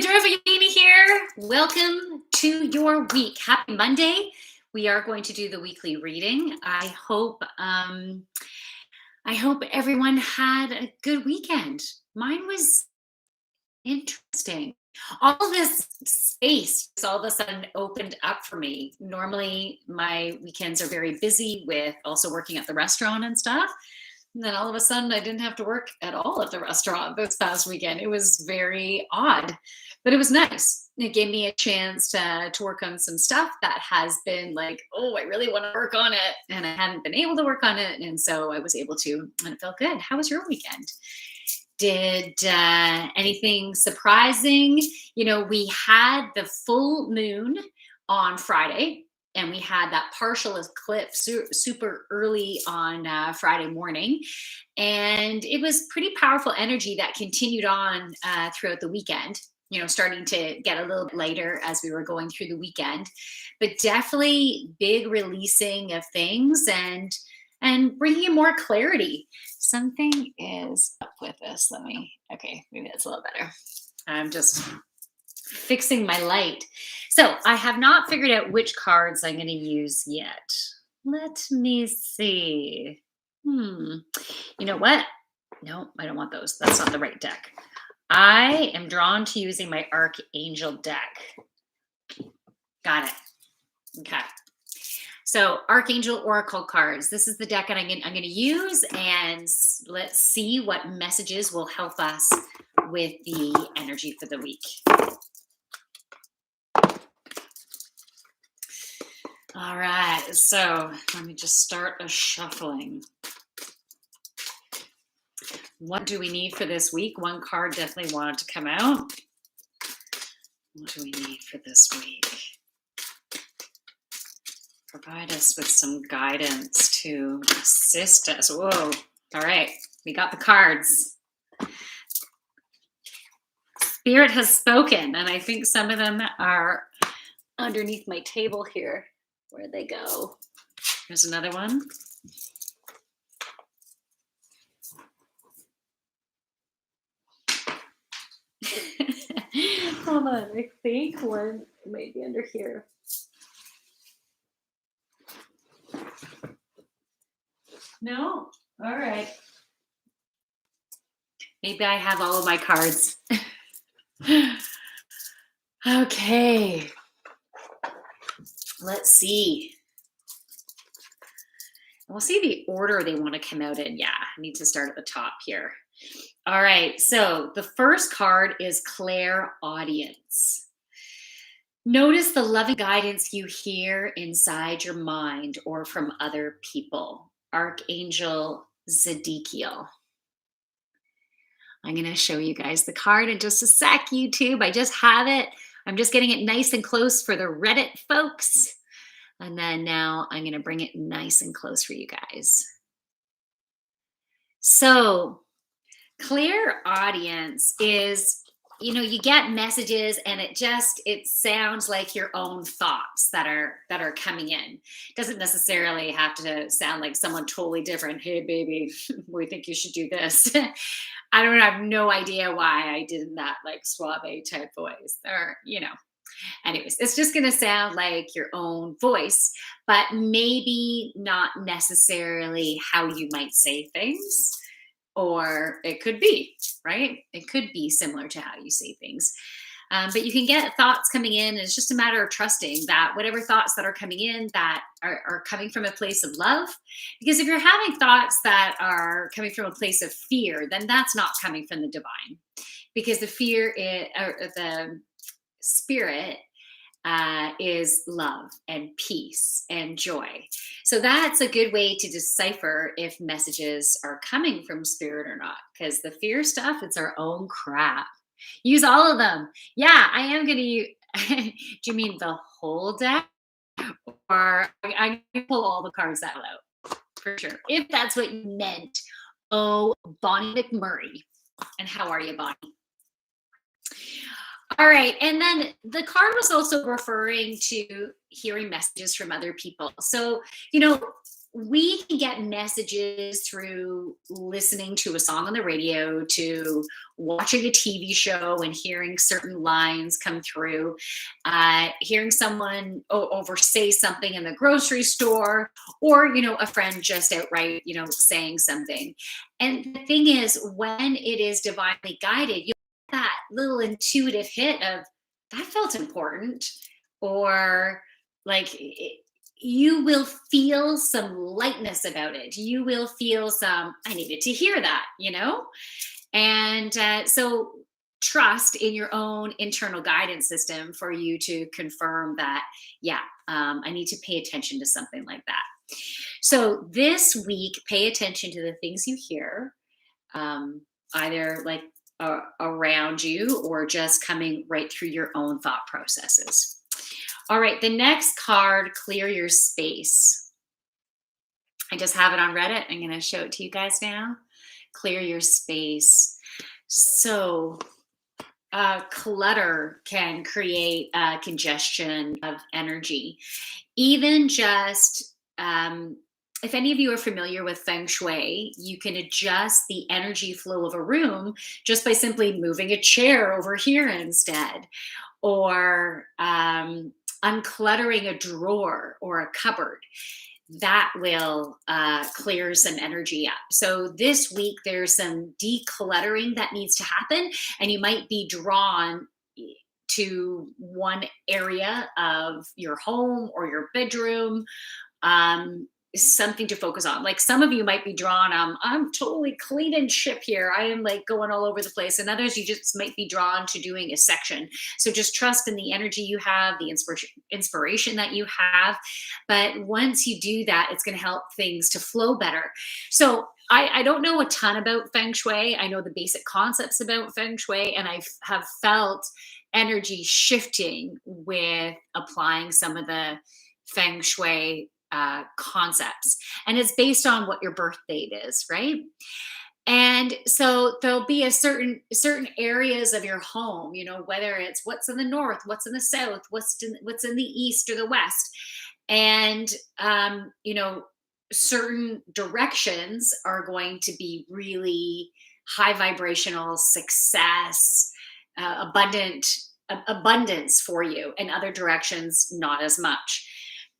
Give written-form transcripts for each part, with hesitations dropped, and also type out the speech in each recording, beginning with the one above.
Yogini here. Welcome to your week. Happy Monday. We are going to do the weekly reading. I hope everyone had a good weekend. Mine was interesting. All this space just all of a sudden opened up for me. Normally, my weekends are very busy with also working at the restaurant and stuff. And then all of a sudden, I didn't have to work at all at the restaurant this past weekend. It was very odd, but it was nice. It gave me a chance to work on some stuff that has been like, oh, I really want to work on it. And I hadn't been able to work on it. And so I was able to, and it felt good. How was your weekend? Did anything surprising? You know, we had the full moon on Friday, and we had that partial eclipse super early on Friday morning. And it was pretty powerful energy that continued on throughout the weekend, you know, starting to get a little bit later as we were going through the weekend. But definitely big releasing of things and bringing in more clarity. Something is up with this. Okay, maybe that's a little better. I'm just fixing my light. So I have not figured out which cards I'm going to use yet. Let me see. You know what? No, I don't want those. That's not the right deck. I am drawn to using my Archangel deck. Got it. Okay. So Archangel Oracle cards. This is the deck that I'm going to use, and let's see what messages will help us with the energy for the week. All right, so let me just start a shuffling. What do we need for this week? One card definitely wanted to come out. What do we need for this week? Provide us with some guidance to assist us. Whoa. All right, we got the cards. Spirit has spoken, and I think some of them are underneath my table here. Where'd they go? Here's another one. Hold on, I think one might be under here. No? All right. Maybe I have all of my cards. Okay. Let's see. We'll see the order they want to come out in. Yeah, I need to start at the top here. All right, so the first card is Clairaudience. Notice the loving guidance you hear inside your mind or from other people. Archangel Zedekiel. I'm going to show you guys the card in just a sec, YouTube. I just have it. I'm just getting it nice and close for the Reddit folks. And then now I'm going to bring it nice and close for you guys. So Clairaudience is, you know, you get messages and it sounds like your own thoughts that are coming in. It doesn't necessarily have to sound like someone totally different. Hey, baby, we think you should do this. I have no idea why I did that like suave type voice, or, you know. Anyways, it's just going to sound like your own voice, but maybe not necessarily how you might say things. Or it could be, right? It could be similar to how you say things. But you can get thoughts coming in, and it's just a matter of trusting that whatever thoughts that are coming in that are coming from a place of love. Because if you're having thoughts that are coming from a place of fear, then that's not coming from the divine. Because the fear, the spirit is love and peace and joy. So that's a good way to decipher if messages are coming from spirit or not, because the fear stuff, it's our own crap. Use all of them. Yeah, I am going to use, do you mean the whole deck? Or I'm going to pull all the cards out for sure. If that's what you meant. Oh, Bonnie McMurray. And how are you, Bonnie? All right. And then the card was also referring to hearing messages from other people. So, you know, we can get messages through listening to a song on the radio, to watching a TV show and hearing certain lines come through, hearing someone over say something in the grocery store, or a friend just outright saying something. And the thing is, when it is divinely guided, you get that little intuitive hit of that felt important, or like you will feel some lightness about it. You will feel some, I needed to hear that. And so trust in your own internal guidance system for you to confirm that, yeah, I need to pay attention to something like that. So this week, pay attention to the things you hear, either like around you or just coming right through your own thought processes. All right, the next card, clear your space. I just have it on Reddit. I'm going to show it to you guys now. Clear your space. So, clutter can create congestion of energy. Even just, if any of you are familiar with Feng Shui, you can adjust the energy flow of a room just by simply moving a chair over here instead, or uncluttering a drawer or a cupboard. That will clear some energy up. So this week, there's some decluttering that needs to happen, and you might be drawn to one area of your home or your bedroom, something to focus on. Like some of you might be drawn, I'm totally cleaning ship here. I am like going all over the place. And others, you just might be drawn to doing a section. So just trust in the energy you have, the inspiration that you have. But once you do that, it's going to help things to flow better. So I don't know a ton about Feng Shui. I know the basic concepts about Feng Shui, and I have felt energy shifting with applying some of the Feng Shui concepts, and it's based on what your birth date is, right? And so there'll be a certain areas of your home, whether it's what's in the north, what's in the south, what's in the east or the west, and certain directions are going to be really high vibrational success, abundance for you, and other directions not as much.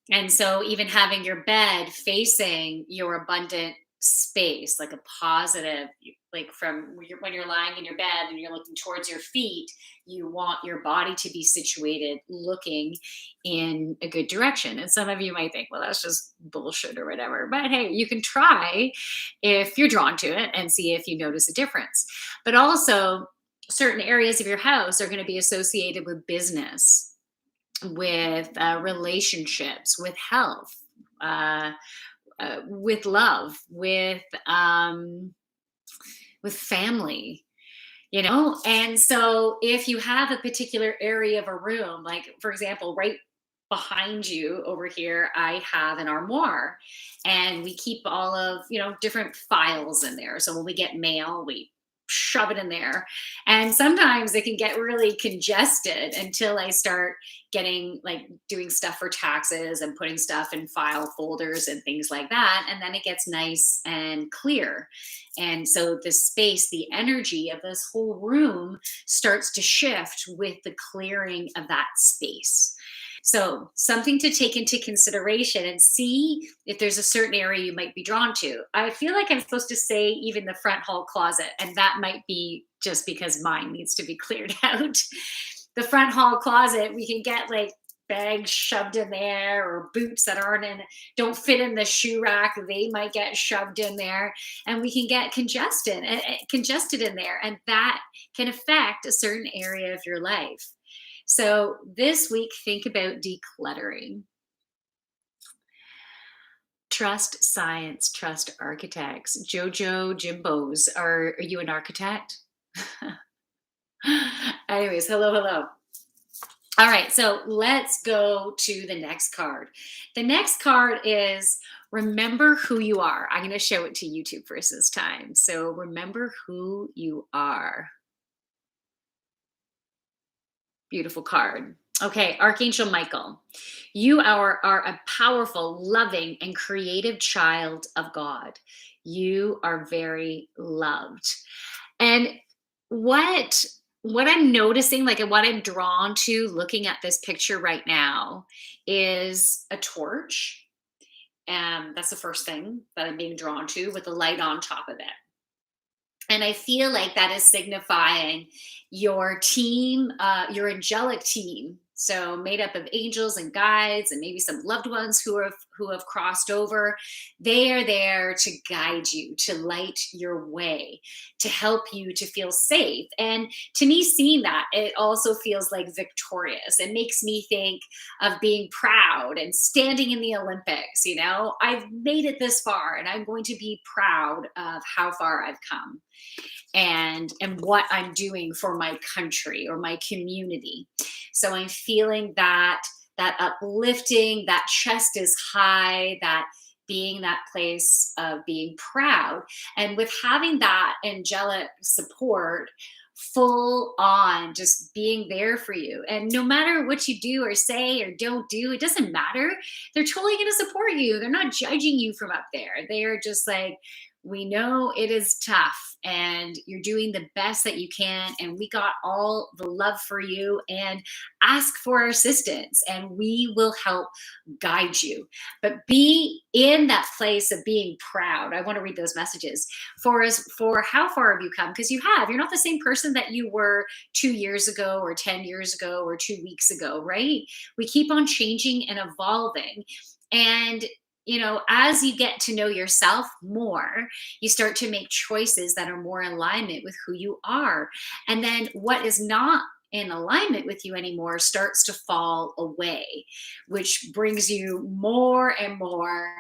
And so even having your bed facing your abundant space, like a positive, like when you're lying in your bed and you're looking towards your feet, you want your body to be situated looking in a good direction. And some of you might think, well, that's just bullshit or whatever. But hey, you can try if you're drawn to it and see if you notice a difference. But also, certain areas of your house are going to be associated with business, with relationships, with health, with love, with family, And so, if you have a particular area of a room, like for example, right behind you over here, I have an armoire, and we keep all of different files in there. So when we get mail, we shove it in there, and sometimes it can get really congested until I start getting like doing stuff for taxes and putting stuff in file folders and things like that, and then it gets nice and clear. And so the space, the energy of this whole room starts to shift with the clearing of that space. So, something to take into consideration and see if there's a certain area you might be drawn to. I feel like I'm supposed to say even the front hall closet, and that might be just because mine needs to be cleared out. The front hall closet, we can get like bags shoved in there, or boots that don't fit in the shoe rack, they might get shoved in there, and we can get congested in there, and that can affect a certain area of your life. So this week, think about decluttering. Trust science, trust architects. Jojo Jimbos, are you an architect? Anyways, hello. All right, so let's go to the next card. The next card is remember who you are. I'm going to show it to YouTube first this time. So remember who you are. Beautiful card. Okay, Archangel Michael, you are a powerful, loving, and creative child of God. You are very loved. And what what I'm noticing, like, and what I'm drawn to looking at this picture right now is a torch. And that's the first thing that I'm being drawn to with the light on top of it. And I feel like that is signifying your team, your angelic team. So made up of angels and guides and maybe some loved ones who have crossed over. They are there to guide you, to light your way, to help you to feel safe. And to me, seeing that, it also feels like victorious. It makes me think of being proud and standing in the Olympics. I've made it this far and I'm going to be proud of how far I've come and what I'm doing for my country or my community. So I'm feeling that uplifting, that chest is high, that being that place of being proud. And with having that angelic support, full on just being there for you. And no matter what you do or say or don't do, it doesn't matter. They're totally going to support you. They're not judging you from up there. They are just like, we know it is tough and you're doing the best that you can. And we got all the love for you, and ask for assistance and we will help guide you. But be in that place of being proud. I want to read those messages for us. For how far have you come? Because you're not the same person that you were 2 years ago or 10 years ago or 2 weeks ago, right? We keep on changing and evolving. And as you get to know yourself more, you start to make choices that are more in alignment with who you are. And then what is not in alignment with you anymore starts to fall away, which brings you more and more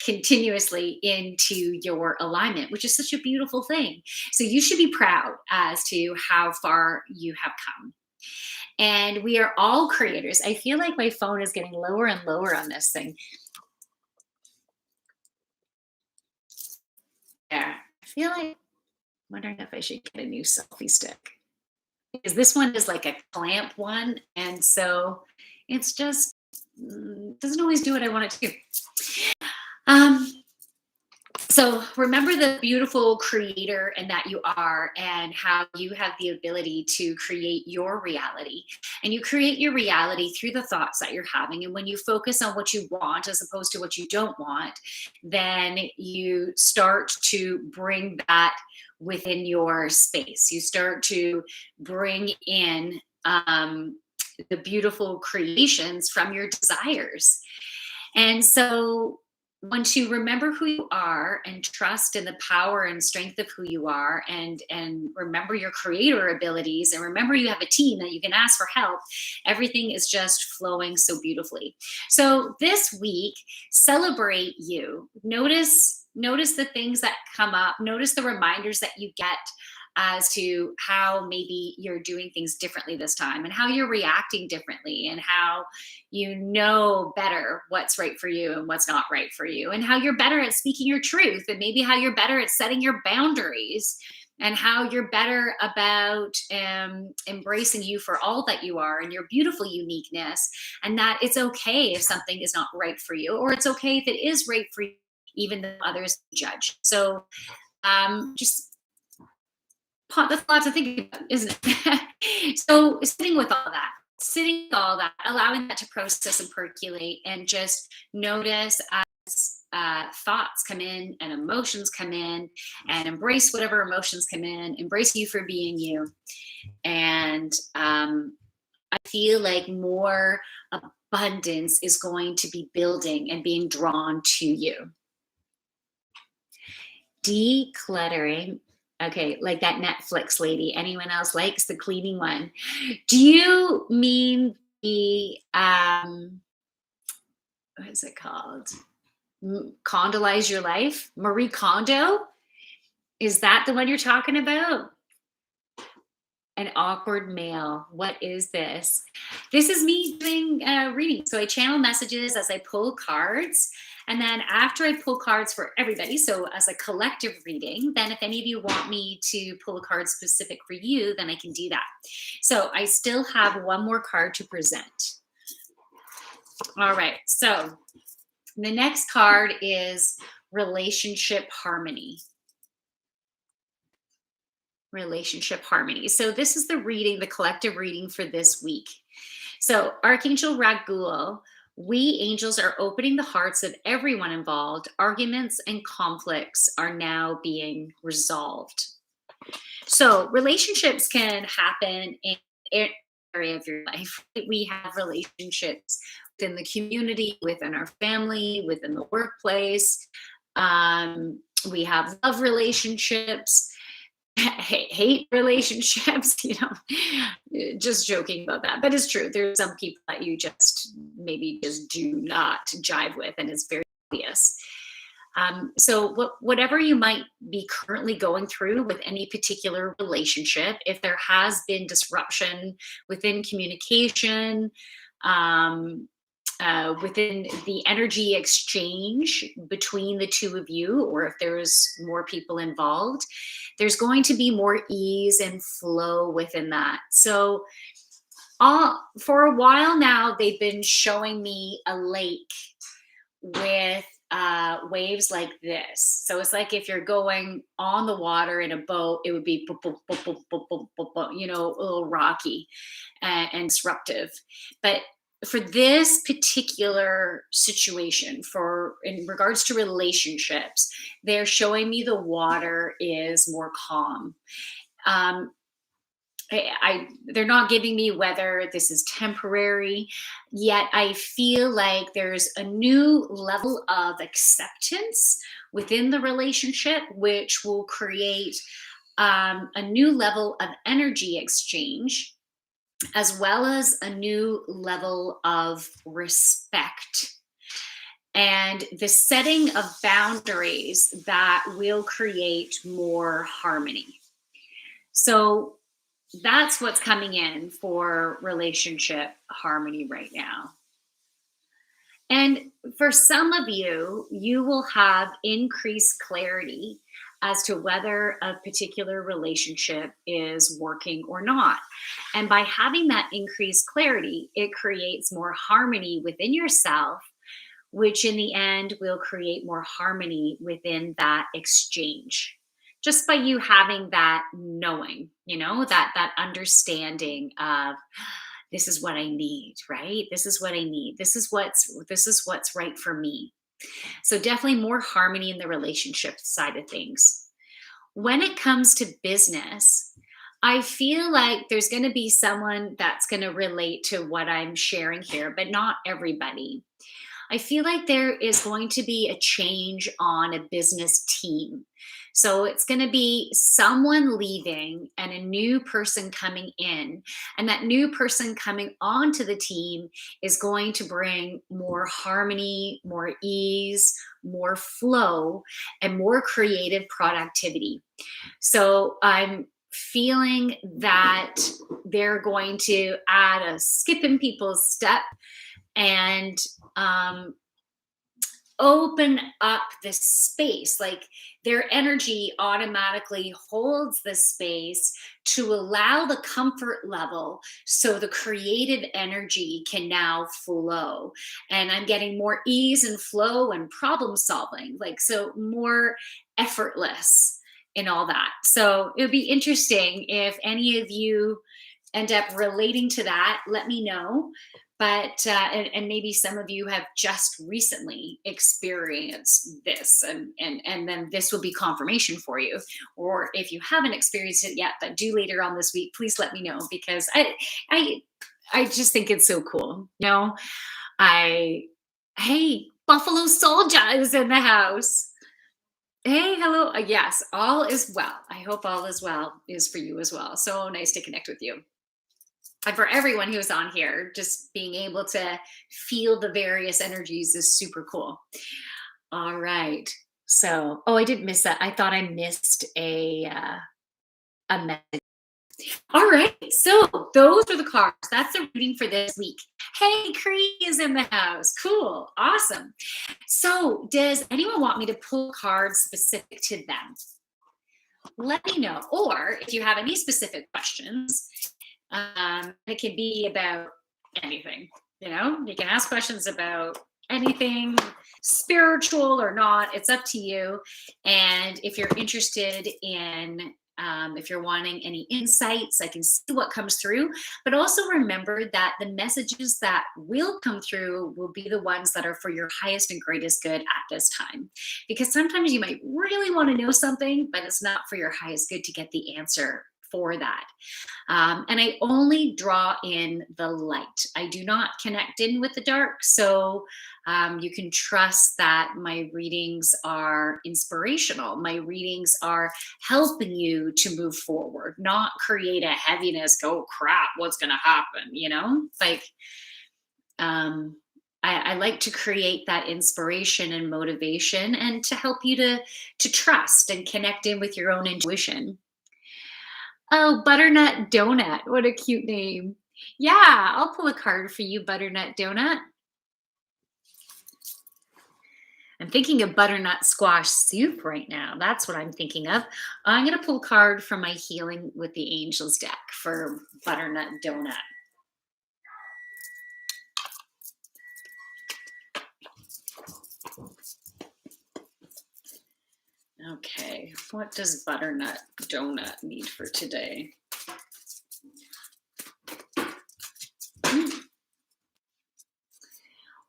continuously into your alignment, which is such a beautiful thing. So you should be proud as to how far you have come. And we are all creators. I feel like my phone is getting lower and lower on this thing. Yeah. I feel like wondering if I should get a new selfie stick, because this one is like a clamp one, and so it's just doesn't always do what I want it to do. Um, so remember the beautiful creator and that you are, and how you have the ability to create your reality. And you create your reality through the thoughts that you're having. And when you focus on what you want as opposed to what you don't want, then you start to bring that within your space. You start to bring in the beautiful creations from your desires. And so once you remember who you are and trust in the power and strength of who you are, and remember your creator abilities, and remember you have a team that you can ask for help, everything is just flowing so beautifully. So this week, celebrate you. Notice the things that come up, notice the reminders that you get as to how maybe you're doing things differently this time, and how you're reacting differently, and how you know better what's right for you and what's not right for you, and how you're better at speaking your truth, and maybe how you're better at setting your boundaries, and how you're better about embracing you for all that you are and your beautiful uniqueness, and that it's okay if something is not right for you, or it's okay if it is right for you, even though others judge. So just that's a lot to think about, isn't it? So sitting with all that, allowing that to process and percolate, and just notice as thoughts come in and emotions come in, and embrace whatever emotions come in. Embrace you for being you, and I feel like more abundance is going to be building and being drawn to you. Decluttering. Okay, like that Netflix lady. Anyone else likes the cleaning one? Do you mean the what is it called? Condolize your life? Marie Kondo? Is that the one you're talking about? An awkward male. What is this? This is me doing reading. So I channel messages as I pull cards. And then after I pull cards for everybody, so as a collective reading, then if any of you want me to pull a card specific for you, then I can do that. So I still have one more card to present. All right. So the next card is relationship harmony. Relationship harmony. So this is the reading, the collective reading for this week. So Archangel Raghul, we angels are opening the hearts of everyone involved. Arguments and conflicts are now being resolved. So relationships can happen in every area of your life. We have relationships within the community, within our family, within the workplace. We have love relationships, hate relationships, just joking about that. But it's true. There's some people that you just maybe just do not jive with, and it's very obvious. So whatever you might be currently going through with any particular relationship, if there has been disruption within communication, within the energy exchange between the two of you, or if there's more people involved, there's going to be more ease and flow within that. So for a while now, they've been showing me a lake with waves like this. So it's like if you're going on the water in a boat, it would be a little rocky and disruptive. But for this particular situation, for in regards to relationships, they're showing me the water is more calm. They're not giving me whether this is temporary, yet I feel like there's a new level of acceptance within the relationship, which will create a new level of energy exchange, as well as a new level of respect. And the setting of boundaries that will create more harmony. So that's what's coming in for relationship harmony right now. And for some of you, you will have increased clarity as to whether a particular relationship is working or not. And by having that increased clarity, it creates more harmony within yourself, which in the end will create more harmony within that exchange. Just by you having that knowing, that understanding of this is what I need, right? This is what I need. This is what's right for me. So definitely more harmony in the relationship side of things. When it comes to business, I feel like there's going to be someone that's going to relate to what I'm sharing here, but not everybody. I feel like there is going to be a change on a business team. So it's going to be someone leaving and a new person coming in. And that new person coming onto the team is going to bring more harmony, more ease, more flow, and more creative productivity. So I'm feeling that they're going to add a skip in people's step and open up the space. Like their energy automatically holds the space to allow the comfort level so the creative energy can now flow. And I'm getting more ease and flow and problem solving, like so more effortless in all that. So it would be interesting if any of you end up relating to that. Let me know. But and maybe some of you have just recently experienced this, and then this will be confirmation for you. Or if you haven't experienced it yet, but do later on this week, please let me know, because I just think it's so cool. Hey, Buffalo Soldier is in the house. Hey, hello. Yes, all is well. I hope all is well is for you as well. So nice to connect with you. And for everyone who's on here, just being able to feel the various energies is super cool. All right. So, I didn't miss that. I thought I missed a message. All right. So those are the cards. That's the reading for this week. Hey, Cree is in the house. Cool. Awesome. So, does anyone want me to pull cards specific to them? Let me know. Or if you have any specific questions, it can be about anything. You can ask questions about anything, spiritual or not. It's up to you. And if you're interested in, if you're wanting any insights, I can see what comes through. But also remember that the messages that will come through will be the ones that are for your highest and greatest good at this time. Because sometimes you might really want to know something, but it's not for your highest good to get the answer for that. And I only draw in the light. I do not connect in with the dark. So you can trust that my readings are inspirational. My readings are helping you to move forward, not create a heaviness. Oh crap, what's going to happen? Like, I like to create that inspiration and motivation and to help you to trust and connect in with your own intuition. Oh, Butternut Donut. What a cute name. Yeah, I'll pull a card for you, Butternut Donut. I'm thinking of butternut squash soup right now. That's what I'm thinking of. I'm going to pull a card from my Healing with the Angels deck for Butternut Donut. Okay, what does Butternut Donut need for today?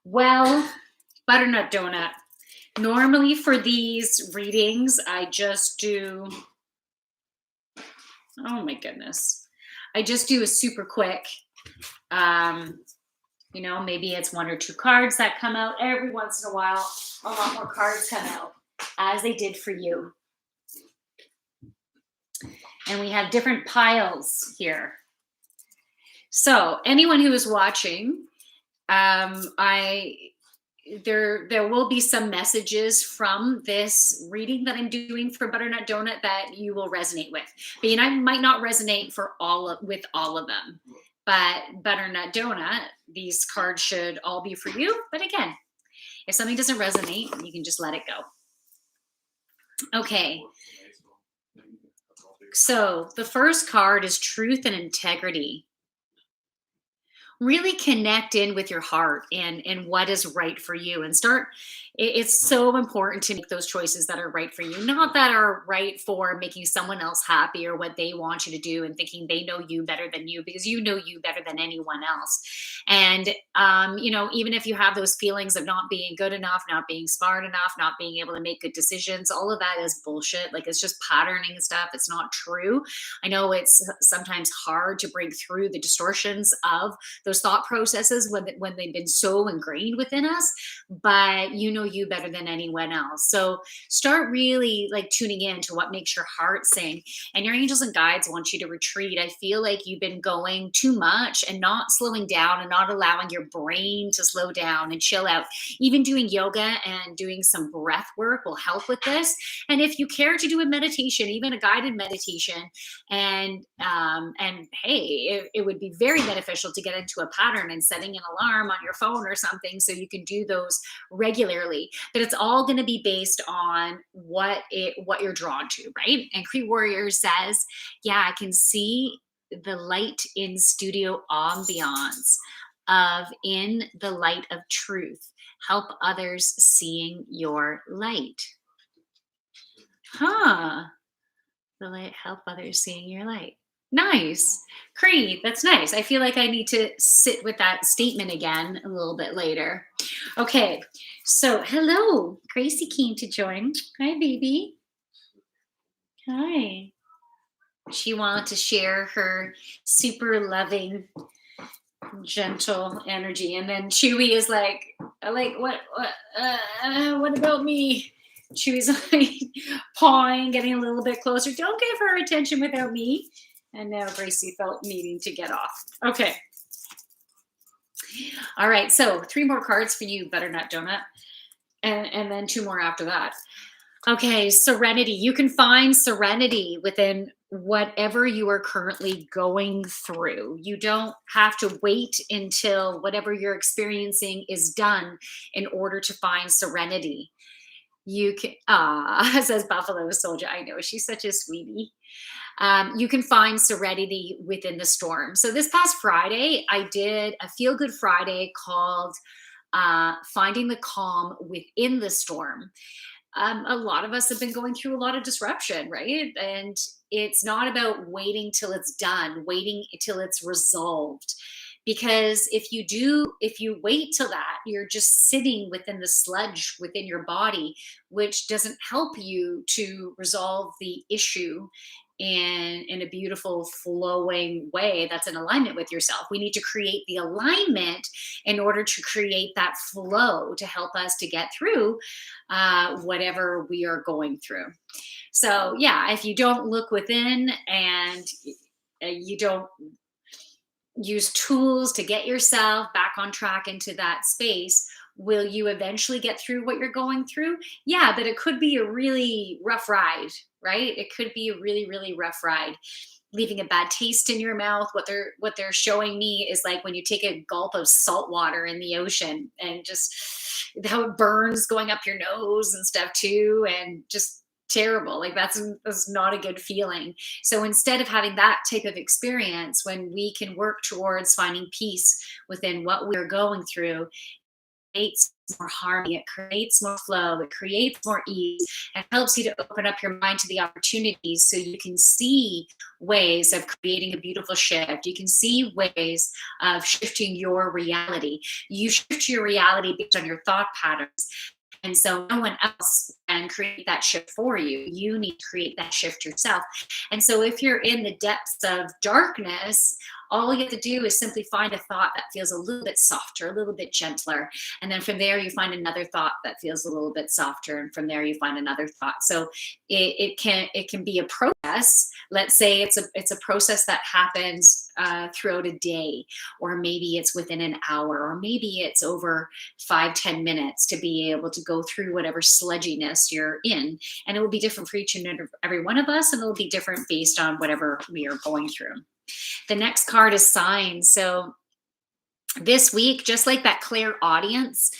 Well, Butternut Donut. Normally for these readings, I just do, oh my goodness. I just do a super quick, maybe it's one or two cards that come out. Every once in a while, a lot more cards come out, as they did for you. And we have different piles here. So anyone who is watching, there will be some messages from this reading that I'm doing for Butternut Donut that you will resonate with. But I might not resonate with all of them. But Butternut Donut, these cards should all be for you. But again, if something doesn't resonate, you can just let it go. Okay. So the first card is Truth and Integrity. Really connect in with your heart and what is right for you, and it's so important to make those choices that are right for you, not that are right for making someone else happy or what they want you to do and thinking they know you better than you, because you know you better than anyone else. And even if you have those feelings of not being good enough, not being smart enough, not being able to make good decisions, all of that is bullshit. Like, it's just patterning stuff. It's not true. I know it's sometimes hard to break through the distortions of those thought processes when they've been so ingrained within us, but you know you better than anyone else. So start really like tuning in to what makes your heart sing. And your angels and guides want you to retreat. I feel like you've been going too much and not slowing down and not allowing your brain to slow down and chill out. Even doing yoga and doing some breath work will help with this. And if you care to do a meditation, even a guided meditation, and hey, it would be very beneficial to get into a pattern and setting an alarm on your phone or something so you can do those regularly. But it's all going to be based on what you're drawn to, right? And Cree Warrior says, yeah, I can see the light in studio ambiance of in the light of truth. Help others seeing your light. The light, help others seeing your light. Nice. Cree, that's nice. I feel like I need to sit with that statement again a little bit later. Okay, so hello. Gracie came to join. Hi, baby. Hi. She wanted to share her super loving, gentle energy. And then Chewy is like what about me? Chewy's like pawing, getting a little bit closer. Don't give her attention without me. And now Gracie felt needing to get off. Okay. All right. So 3 more cards for you, Butternut Donut. And then 2 more after that. Okay, serenity. You can find serenity within whatever you are currently going through. You don't have to wait until whatever you're experiencing is done in order to find serenity. You can, says Buffalo Soldier. I know she's such a sweetie. You can find serenity within the storm. So this past Friday, I did a feel good Friday called Finding the Calm Within the Storm. A lot of us have been going through a lot of disruption, right? And it's not about waiting till it's done, waiting till it's resolved. Because if you wait till that, you're just sitting within the sludge within your body, which doesn't help you to resolve the issue in a beautiful flowing way that's in alignment with yourself. We need to create the alignment in order to create that flow to help us to get through whatever we are going through. So, yeah, if you don't look within and you don't use tools to get yourself back on track into that space, will you eventually get through what you're going through? Yeah, but it could be a really rough ride, right? It could be a really, really rough ride, leaving a bad taste in your mouth. What they're showing me is like when you take a gulp of salt water in the ocean and just how it burns going up your nose and stuff too, and just terrible. Like that's not a good feeling. So instead of having that type of experience, when we can work towards finding peace within what we're going through, creates more harmony, it creates more flow, it creates more ease, and helps you to open up your mind to the opportunities so you can see ways of creating a beautiful shift. You can see ways of shifting your reality. You shift your reality based on your thought patterns. And so no one else can create that shift for you. You need to create that shift yourself. And so if you're in the depths of darkness, all you have to do is simply find a thought that feels a little bit softer, a little bit gentler. And then from there, you find another thought that feels a little bit softer. And from there, you find another thought. So it can be a process. Let's say it's a process that happens throughout a day, or maybe it's within an hour, or maybe it's over 5-10 minutes to be able to go through whatever sludginess you're in. And it will be different for each and every one of us, and it will be different based on whatever we are going through. The next card is signs. So this week, just like that clear audience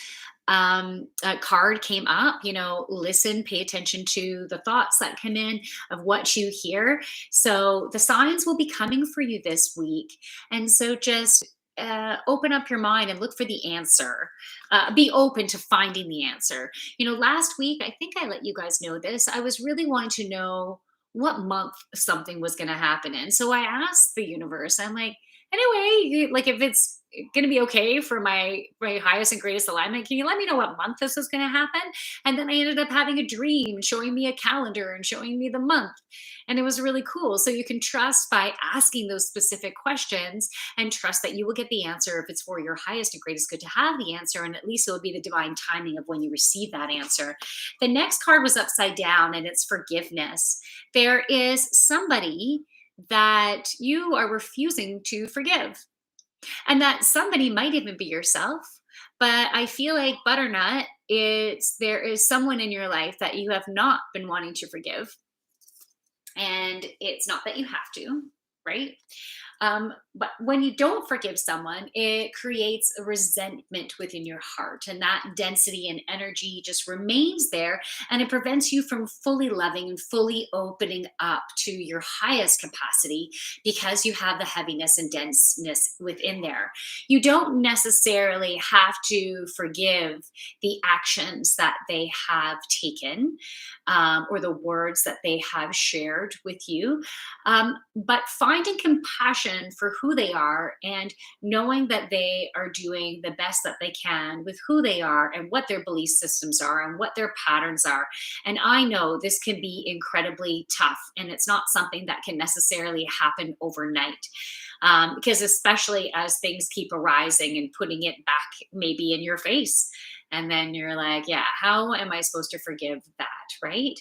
card came up, listen, pay attention to the thoughts that come in of what you hear. So the signs will be coming for you this week. And so just open up your mind and look for the answer. Be open to finding the answer. Last week, I think I let you guys know this. I was really wanting to know what month something was going to happen in. So I asked the universe, I'm like, anyway, like if it's going to be okay for my highest and greatest alignment, can you let me know what month this is going to happen? And then I ended up having a dream showing me a calendar and showing me the month. And it was really cool. So you can trust by asking those specific questions and trust that you will get the answer if it's for your highest and greatest good to have the answer. And at least it will be the divine timing of when you receive that answer. The next card was upside down, and it's forgiveness. There is somebody that you are refusing to forgive. And that somebody might even be yourself. But I feel like butternut, there is someone in your life that you have not been wanting to forgive. And it's not that you have to, right? But when you don't forgive someone, it creates a resentment within your heart, and that density and energy just remains there, and it prevents you from fully loving and fully opening up to your highest capacity because you have the heaviness and denseness within there. You don't necessarily have to forgive the actions that they have taken, or the words that they have shared with you, but finding compassion for who they are and knowing that they are doing the best that they can with who they are and what their belief systems are and what their patterns are. And I know this can be incredibly tough, and it's not something that can necessarily happen overnight. Because especially as things keep arising and putting it back maybe in your face, And then you're like, yeah, how am I supposed to forgive that? Right.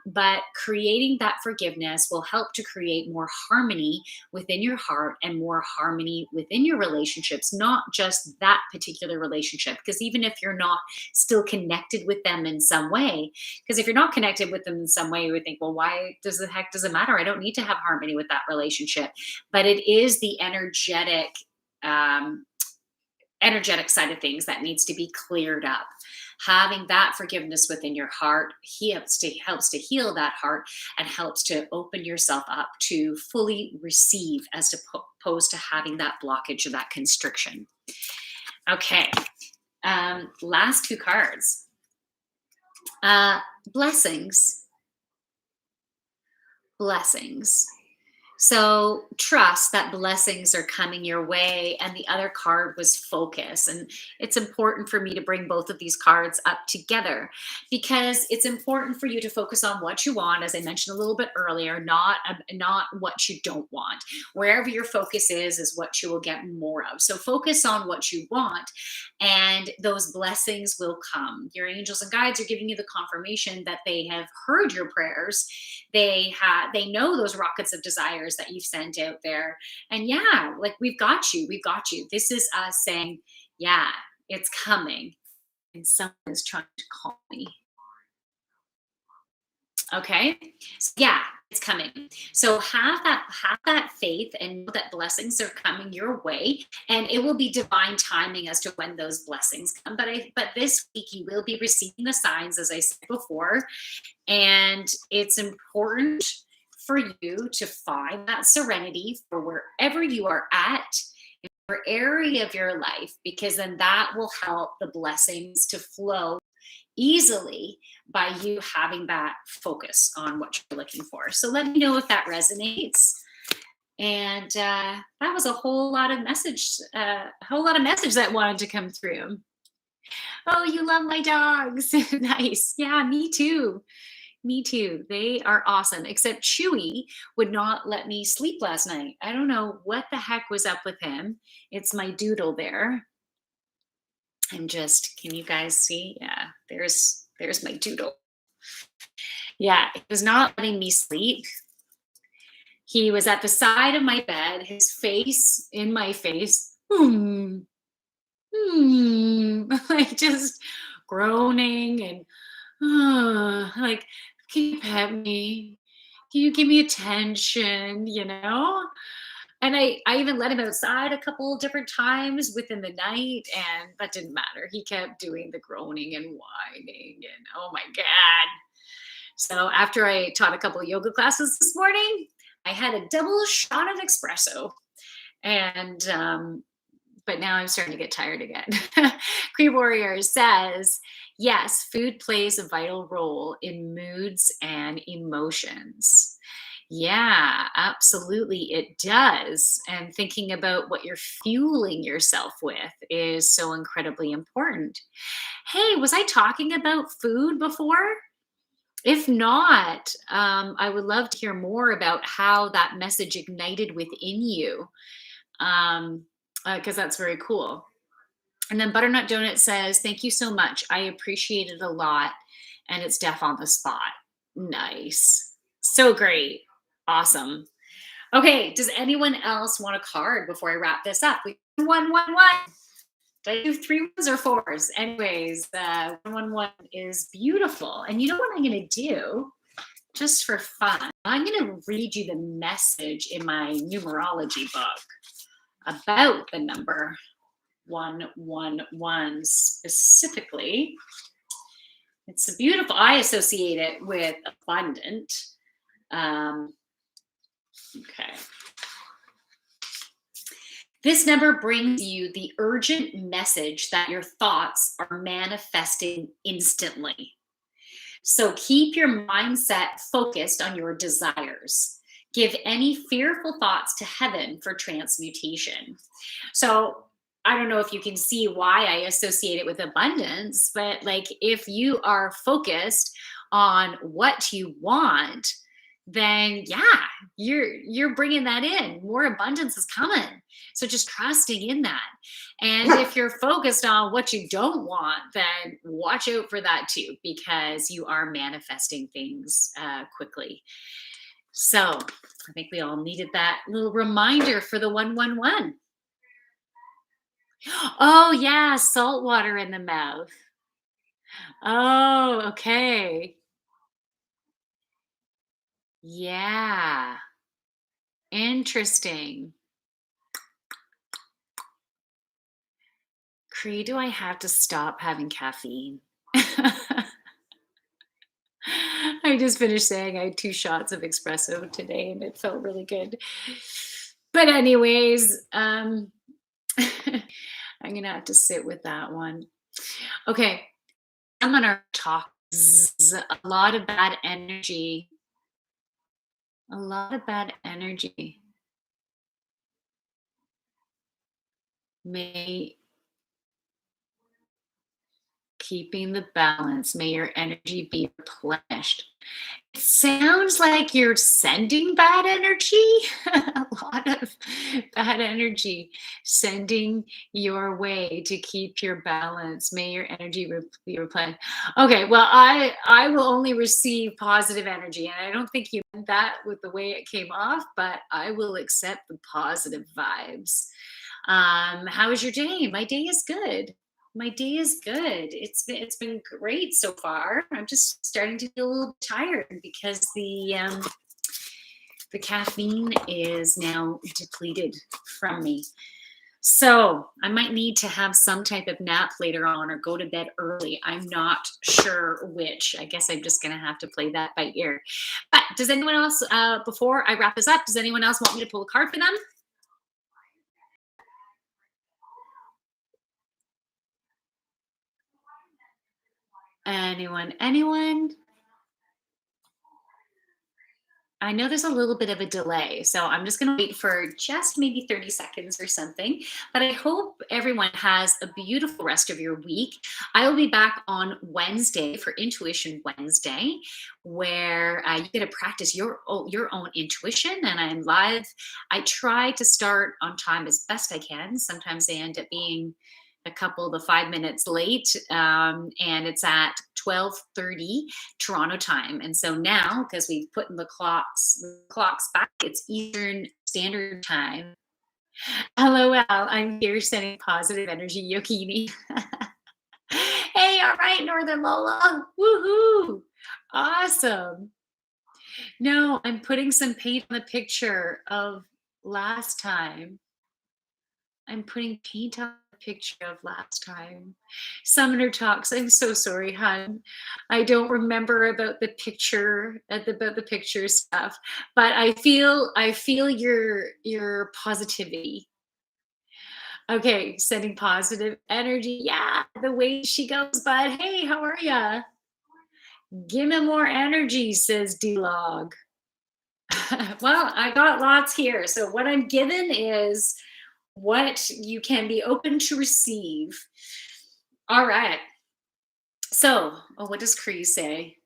But creating that forgiveness will help to create more harmony within your heart and more harmony within your relationships, not just that particular relationship. Because even if you're not still connected with them in some way, because if you're not connected with them in some way, you would think, well, why does the heck does it matter? I don't need to have harmony with that relationship. But it is the um, energetic side of things that needs to be cleared up. Having that forgiveness within your heart helps to heal that heart and helps to open yourself up to fully receive, as opposed to having that blockage or that constriction. Okay, last two cards. Blessings. Blessings. So trust that blessings are coming your way. And the other card was focus. And it's important for me to bring both of these cards up together because it's important for you to focus on what you want, as I mentioned a little bit earlier, not what you don't want. Wherever your focus is what you will get more of. So focus on what you want, and those blessings will come. Your angels and guides are giving you the confirmation that they have heard your prayers. They know those rockets of desires that you've sent out there. And yeah, like we've got you. We've got you. This is us saying, yeah, it's coming. And someone is trying to call me. Okay. So yeah, it's coming. So have that faith and know that blessings are coming your way, and it will be divine timing as to when those blessings come. But this week you will be receiving the signs, as I said before, and it's important for you to find that serenity for wherever you are at in your area of your life, because then that will help the blessings to flow easily by you having that focus on what you're looking for. So let me know if that resonates. And that was a whole lot of message, that wanted to come through. Oh, you love my dogs. Nice. Yeah, me too. Me too. They are awesome. Except Chewy would not let me sleep last night. I don't know what the heck was up with him. It's my doodle there. Can you guys see? Yeah, there's my doodle. Yeah, he was not letting me sleep. He was at the side of my bed, his face in my face, like just groaning and like, can you pet me? Can you give me attention? And I even let him outside a couple of different times within the night, and that didn't matter. He kept doing the groaning and whining, and oh my God. So after I taught a couple of yoga classes this morning, I had a double shot of espresso. And but now I'm starting to get tired again. Cree Warrior says, yes, food plays a vital role in moods and emotions. Yeah, absolutely, it does. And thinking about what you're fueling yourself with is so incredibly important. Hey, was I talking about food before? If not, I would love to hear more about how that message ignited within you, because that's very cool. And then Butternut Donut says, thank you so much. I appreciate it a lot. And it's deaf on the spot. Nice. So great. Awesome. Okay. Does anyone else want a card before I wrap this up? We 111. Did I do 3 ones or 4s? Anyways, 111 is beautiful. And you know what I'm going to do? Just for fun, I'm going to read you the message in my numerology book about the number 111 specifically. It's a beautiful, I associate it with abundant. Okay. This number brings you the urgent message that your thoughts are manifesting instantly. So keep your mindset focused on your desires. Give any fearful thoughts to heaven for transmutation. So I don't know if you can see why I associate it with abundance, but like if you are focused on what you want, then yeah, you're bringing that in. More abundance is coming. So just trusting in that. And if you're focused on what you don't want, then watch out for that too, because you are manifesting things quickly. So I think we all needed that little reminder for the 111. Oh yeah, salt water in the mouth. Oh, okay. Yeah. Interesting. Cree, do I have to stop having caffeine? I just finished saying I had 2 shots of espresso today, and it felt really good. But anyways, I'm gonna have to sit with that one. Okay, I'm gonna talk a lot of bad energy, a lot of bad energy may keeping the balance, may your energy be replenished. It sounds like you're sending bad energy, a lot of bad energy sending your way to keep your balance. May your energy be replenished. Okay, well, I will only receive positive energy, and I don't think you meant that with the way it came off, but I will accept the positive vibes. How was your day? My day is good. My day is good. It's been great so far. I'm just starting to feel a little tired because the caffeine is now depleted from me. So I might need to have some type of nap later on or go to bed early. I'm not sure which. I guess I'm just gonna have to play that by ear. But does anyone else, before I wrap this up, does anyone else want me to pull a card for them? Anyone? Anyone? I know there's a little bit of a delay, so I'm just going to wait for just maybe 30 seconds or something. But I hope everyone has a beautiful rest of your week. I will be back on Wednesday for Intuition Wednesday, where you get to practice your own intuition. And I'm live. I try to start on time as best I can. Sometimes I end up being a couple to 5 minutes late, and it's at 12:30 Toronto time. And so now, because we've put in the clocks back, it's Eastern Standard Time. LOL, I'm here sending positive energy, Yogini. Hey, all right, Northern Lola. Woohoo. Awesome. No, I'm putting some paint on the picture of last time. I'm putting paint on the picture of last time. Summoner talks. I'm so sorry, hon. I don't remember about the picture about the picture stuff, but I feel your positivity. Okay, sending positive energy. Yeah, the way she goes, bud. Hey, how are ya? Give me more energy, says D-Log. Well, I got lots here. So what I'm given is what you can be open to receive. All right. So, what does Cree say?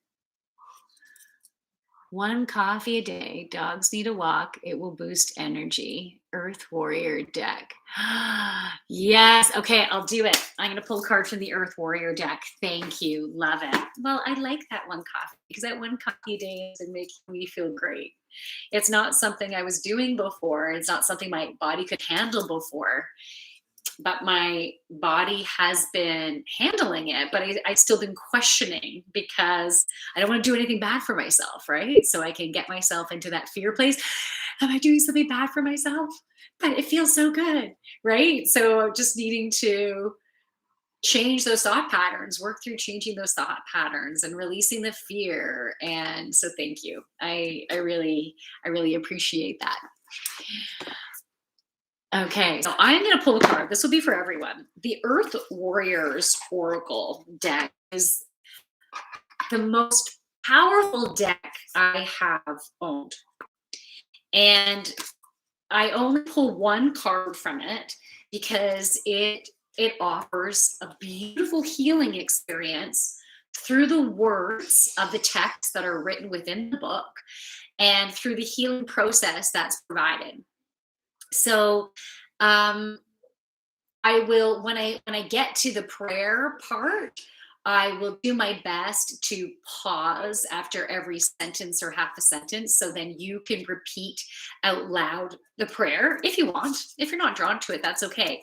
One coffee a day. Dogs need a walk. It will boost energy. Earth Warrior deck. Yes. Okay, I'll do it. I'm going to pull a card from the Earth Warrior deck. Thank you. Love it. Well, I like that one coffee because that one coffee a day is making me feel great. It's not something I was doing before. It's not something my body could handle before. But my body has been handling it, but I've still been questioning because I don't want to do anything bad for myself, right? So I can get myself into that fear place. Am I doing something bad for myself? But it feels so good, right? So just needing to change those thought patterns, work through changing those thought patterns and releasing the fear. And so thank you. I really appreciate that. Okay, so I'm going to pull a card. This will be for everyone. The Earth Warriors Oracle deck is the most powerful deck I have owned. And I only pull one card from it because it offers a beautiful healing experience through the words of the text that are written within the book and through the healing process that's provided. So um, I will, when I get to the prayer part, I will do my best to pause after every sentence or half a sentence, so then you can repeat out loud the prayer if you want. If you're not drawn to it, that's okay.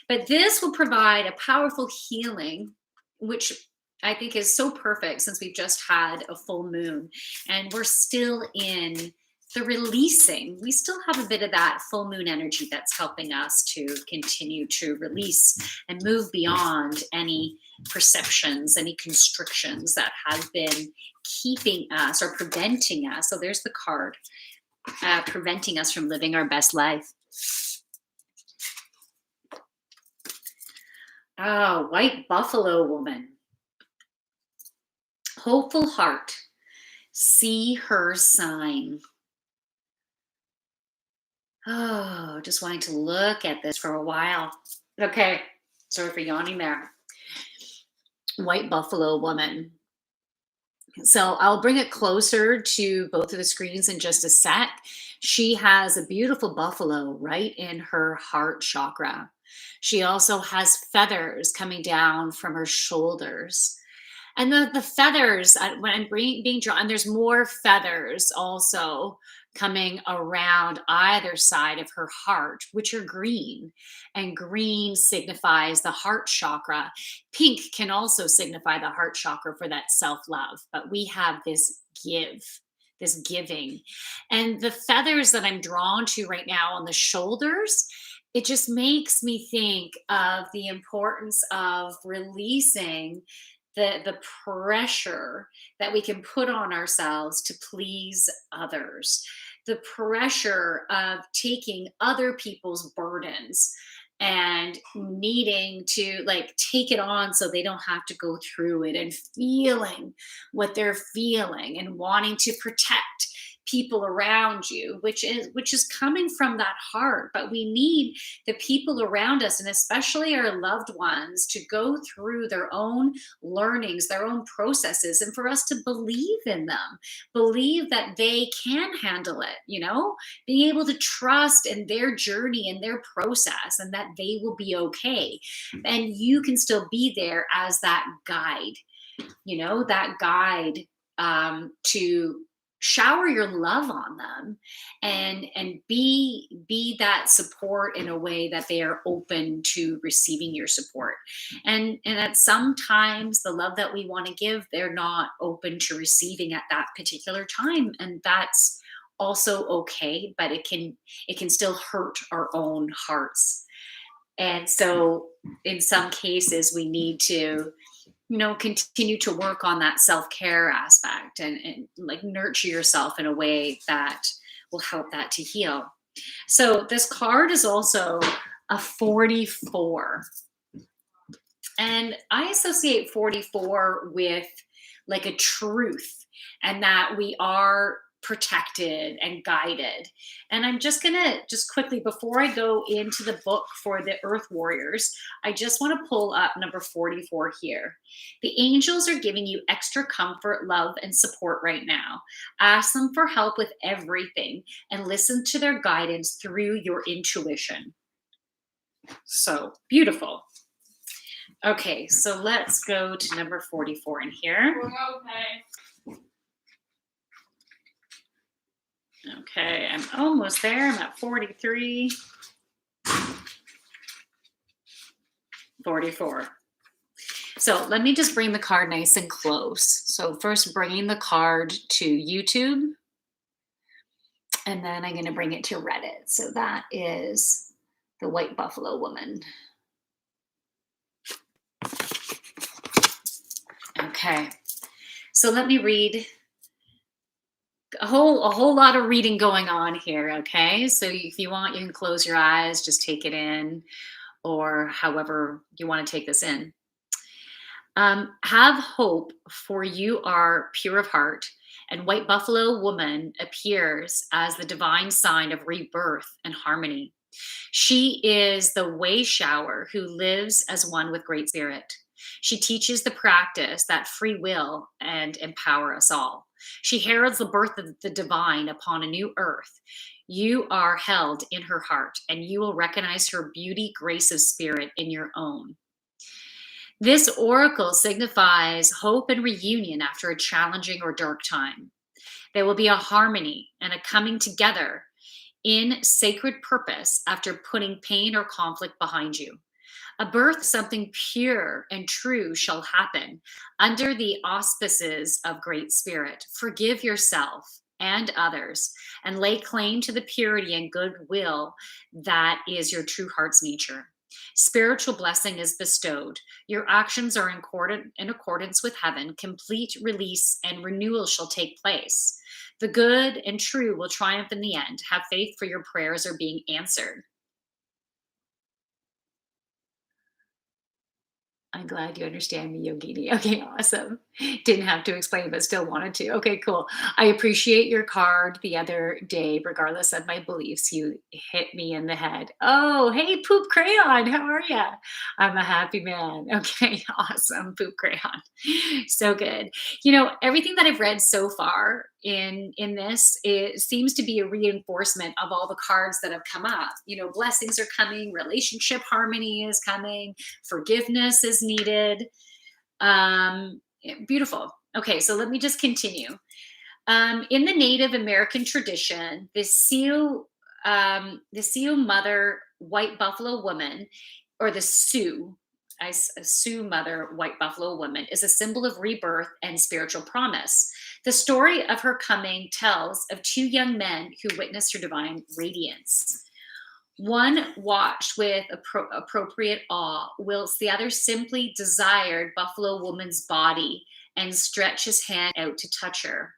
But this will provide a powerful healing, which I think is so perfect since we've just had a full moon and we're still in the releasing. We still have a bit of that full moon energy that's helping us to continue to release and move beyond any perceptions, any constrictions that have been keeping us or preventing us. So there's the card, preventing us from living our best life. Oh, white buffalo woman. Hopeful heart. See her sign. Oh, just wanting to look at this for a while. Okay, sorry for yawning there. White buffalo woman. So I'll bring it closer to both of the screens in just a sec. She has a beautiful buffalo right in her heart chakra. She also has feathers coming down from her shoulders. And the feathers, when I'm being drawn, and there's more feathers also coming around either side of her heart, which are green. And green signifies the heart chakra. Pink can also signify the heart chakra for that self love. But we have this this giving. And the feathers that I'm drawn to right now on the shoulders, it just makes me think of the importance of releasing the pressure that we can put on ourselves to please others, the pressure of taking other people's burdens and needing to like take it on so they don't have to go through it, and feeling what they're feeling and wanting to protect people around you, which is coming from that heart. But we need the people around us, and especially our loved ones, to go through their own learnings, their own processes, and for us to believe in them, believe that they can handle it, being able to trust in their journey and their process, and that they will be okay. And you can still be there as that guide, to shower your love on them and be that support in a way that they are open to receiving your support. And that sometimes the love that we want to give, they're not open to receiving at that particular time, and that's also okay. But it can still hurt our own hearts. And so in some cases we need to continue to work on that self-care aspect, and like nurture yourself in a way that will help that to heal. So this card is also a 44. And I associate 44 with like a truth, and that we are protected and guided. And I'm just quickly, before I go into the book for the Earth Warriors, I just want to pull up number 44 here. The angels are giving you extra comfort, love, and support right now. Ask them for help with everything and listen to their guidance through your intuition. So beautiful. Okay, so let's go to number 44 in here. Okay, I'm almost there. I'm at 43. 44. So let me just bring the card nice and close. So first bringing the card to YouTube, and then I'm going to bring it to Reddit. So that is the white buffalo woman. Okay, so let me read. A whole lot of reading going on here. Okay, so if you want, you can close your eyes, just take it in, or however you want to take this in. Have hope, for you are pure of heart, and white buffalo woman appears as the divine sign of rebirth and harmony. She is the way shower who lives as one with great spirit. She teaches the practice that free will and empower us all. She heralds the birth of the divine upon a new earth. You are held in her heart, and you will recognize her beauty, grace of spirit in your own. This oracle signifies hope and reunion after a challenging or dark time. There will be a harmony and a coming together in sacred purpose after putting pain or conflict behind you. A birth, something pure and true shall happen under the auspices of Great Spirit. Forgive yourself and others and lay claim to the purity and goodwill that is your true heart's nature. Spiritual blessing is bestowed. Your actions are in accordance with heaven. Complete release and renewal shall take place. The good and true will triumph in the end. Have faith, for your prayers are being answered. I'm glad you understand me, Yogini. Okay, awesome. Didn't have to explain, but still wanted to. Okay, cool. I appreciate your card the other day, regardless of my beliefs. You hit me in the head. Oh, hey, Poop Crayon. How are you? I'm a happy man. Okay, awesome. Poop Crayon. So good. Everything that I've read so far in this, it seems to be a reinforcement of all the cards that have come up. Blessings are coming, relationship harmony is coming, forgiveness is needed. Beautiful. Okay, so let me just continue. In the Native American tradition, the Sioux mother white buffalo woman, or the Sioux, Sioux mother white buffalo woman, is a symbol of rebirth and spiritual promise. The story of her coming tells of two young men who witnessed her divine radiance. One watched with appropriate awe, whilst the other simply desired Buffalo Woman's body and stretched his hand out to touch her.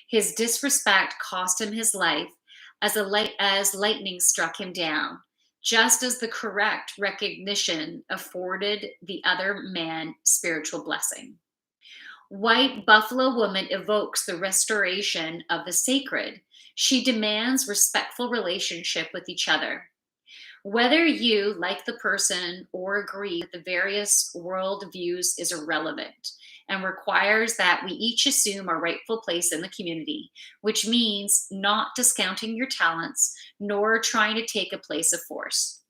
His disrespect cost him his life as lightning struck him down, just as the correct recognition afforded the other man spiritual blessing. White Buffalo Woman evokes the restoration of the sacred. She demands respectful relationship with each other. Whether you like the person or agree with the various worldviews is irrelevant and requires that we each assume our rightful place in the community, which means not discounting your talents nor trying to take a place of force.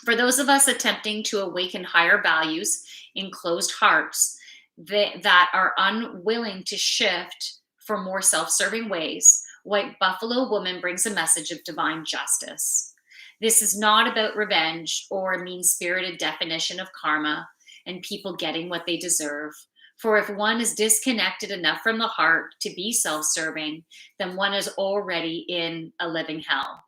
For those of us attempting to awaken higher values in closed hearts that are unwilling to shift for more self serving ways, White Buffalo Woman brings a message of divine justice. This is not about revenge or a mean spirited definition of karma and people getting what they deserve. For if one is disconnected enough from the heart to be self serving, then one is already in a living hell.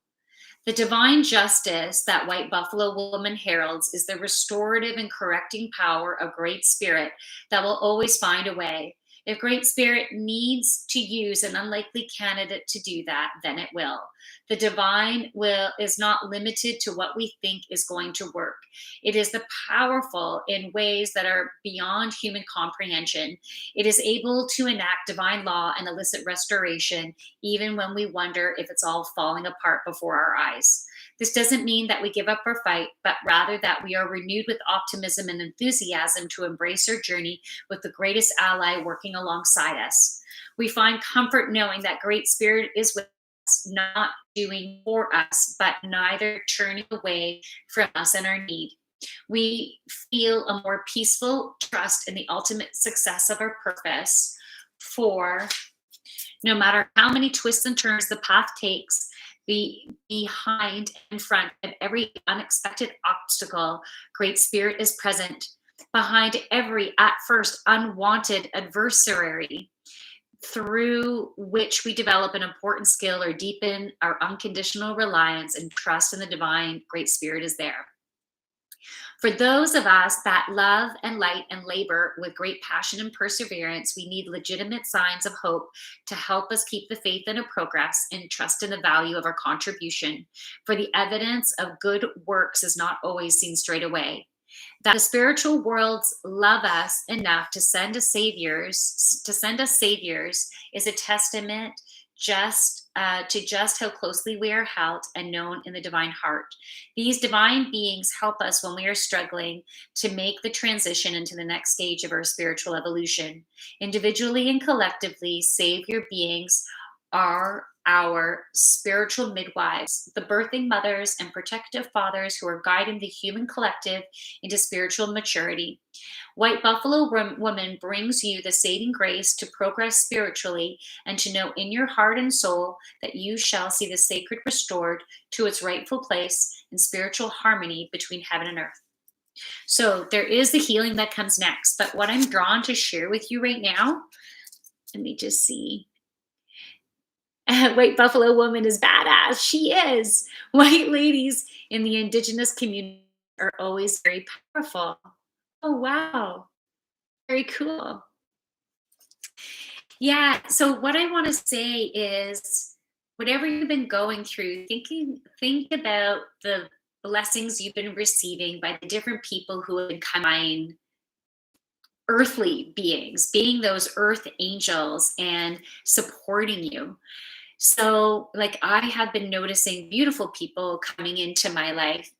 The divine justice that White Buffalo Woman heralds is the restorative and correcting power of Great Spirit that will always find a way. If Great Spirit needs to use an unlikely candidate to do that, then it will. The divine will is not limited to what we think is going to work. It is the powerful in ways that are beyond human comprehension. It is able to enact divine law and elicit restoration, even when we wonder if it's all falling apart before our eyes. This doesn't mean that we give up our fight, but rather that we are renewed with optimism and enthusiasm to embrace our journey with the greatest ally working alongside us. We find comfort knowing that Great Spirit is with us, not doing for us, but neither turning away from us and our need. We feel a more peaceful trust in the ultimate success of our purpose, for no matter how many twists and turns the path takes, behind and front of every unexpected obstacle, Great Spirit is present. Behind every at first unwanted adversary, through which we develop an important skill or deepen our unconditional reliance and trust in the divine, Great Spirit is there. For those of us that love and light and labor with great passion and perseverance, we need legitimate signs of hope to help us keep the faith in our progress and trust in the value of our contribution. For the evidence of good works is not always seen straight away. That the spiritual worlds love us enough to send us saviors is a testament just how closely we are held and known in the divine heart. These divine beings help us when we are struggling to make the transition into the next stage of our spiritual evolution. Individually and collectively, Savior beings are our spiritual midwives, the birthing mothers and protective fathers who are guiding the human collective into spiritual maturity. White Buffalo Woman brings you the saving grace to progress spiritually and to know in your heart and soul that you shall see the sacred restored to its rightful place in spiritual harmony between heaven and earth. So there is the healing that comes next. But what I'm drawn to share with you right now, let me just see. White Buffalo Woman is badass. She is. White ladies in the indigenous community are always very powerful. Oh, wow. Very cool. Yeah. So what I want to say is whatever you've been going through, think about the blessings you've been receiving by the different people who have been coming, earthly beings, being those earth angels and supporting you. So, like, I have been noticing beautiful people coming into my life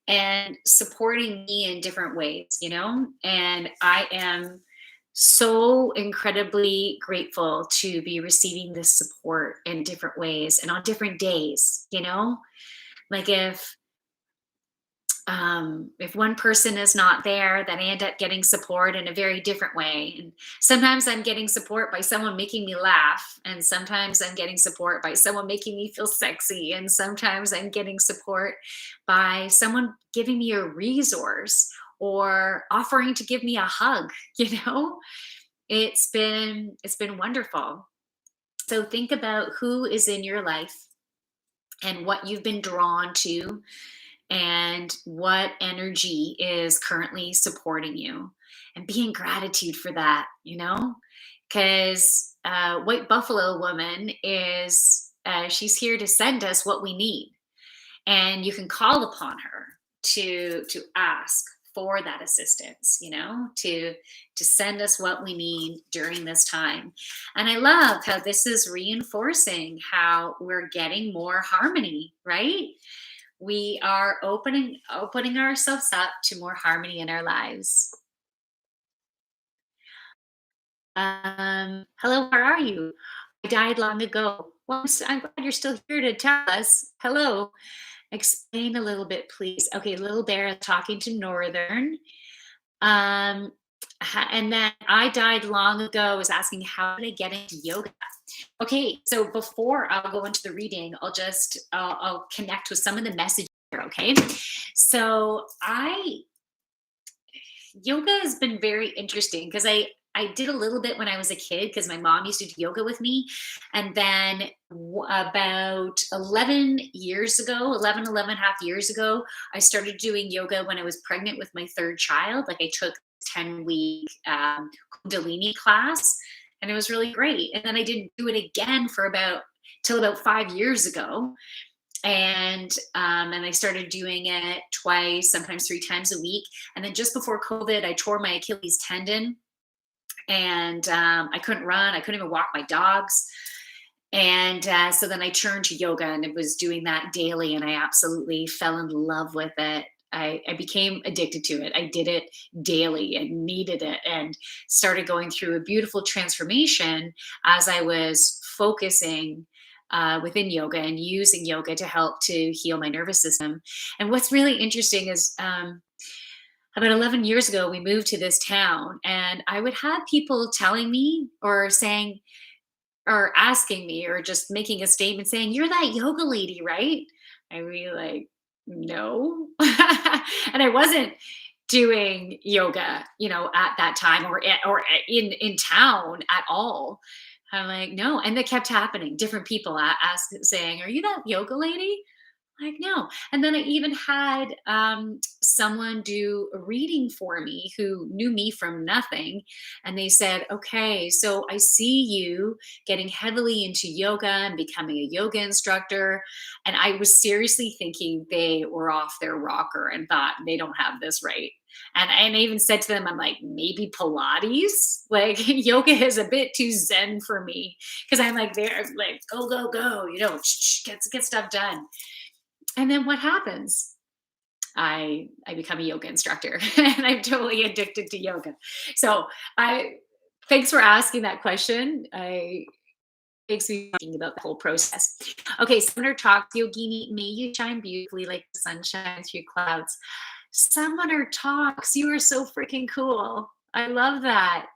and supporting me in different ways, and I am so incredibly grateful to be receiving this support in different ways and on different days, like if one person is not there, then I end up getting support in a very different way. And sometimes I'm getting support by someone making me laugh, and sometimes I'm getting support by someone making me feel sexy, and sometimes I'm getting support by someone giving me a resource or offering to give me a hug. It's been wonderful. So think about who is in your life and what you've been drawn to and what energy is currently supporting you, and be in gratitude for that, because White Buffalo Woman is she's here to send us what we need, and you can call upon her to ask for that assistance, to send us what we need during this time. And I love how this is reinforcing how we're getting more harmony, right? We are opening ourselves up to more harmony in our lives. Hello, where are you? I died long ago. Well, I'm glad you're still here to tell us. Hello. Explain a little bit, please. Okay, Little Bear is talking to Northern. Um, and then I died long ago is asking how did I get into yoga? Okay, so before I'll go into the reading, I'll connect with some of the messages here. Okay, so I yoga has been very interesting because I did a little bit when I was a kid because my mom used to do yoga with me. And then about 11 years ago, 11 and a half years ago, I started doing yoga when I was pregnant with my third child. Like, I took 10-week Kundalini class, and it was really great. And then I didn't do it again for till about 5 years ago. And I started doing it twice, sometimes 3 times a week. And then just before COVID, I tore my Achilles tendon, and I couldn't run. I couldn't even walk my dogs. And so then I turned to yoga, and it was doing that daily, and I absolutely fell in love with it. I became addicted to it. I did it daily and needed it, and started going through a beautiful transformation as I was focusing within yoga and using yoga to help to heal my nervous system. And what's really interesting is about 11 years ago, we moved to this town, and I would have people telling me or saying, or asking me, or just making a statement saying, "You're that yoga lady, right?" I would be like, "No." And I wasn't doing yoga, at that time, or in town at all. I'm like, "No." And that kept happening. Different people ask saying, "Are you that yoga lady?" Like, no. And then I even had someone do a reading for me who knew me from nothing. And they said, okay, so I see you getting heavily into yoga and becoming a yoga instructor. And I was seriously thinking they were off their rocker and thought they don't have this right. And I even said to them, I'm like, maybe Pilates? Like, yoga is a bit too zen for me because I'm like, there, like, go, go, go, get stuff done. And then what happens? I become a yoga instructor and I'm totally addicted to yoga. So I thanks for asking that question. I makes me thinking about the whole process. Okay, Summoner talks, Yogini, may you shine beautifully like the sunshine through clouds. Summoner talks, you are so freaking cool. I love that.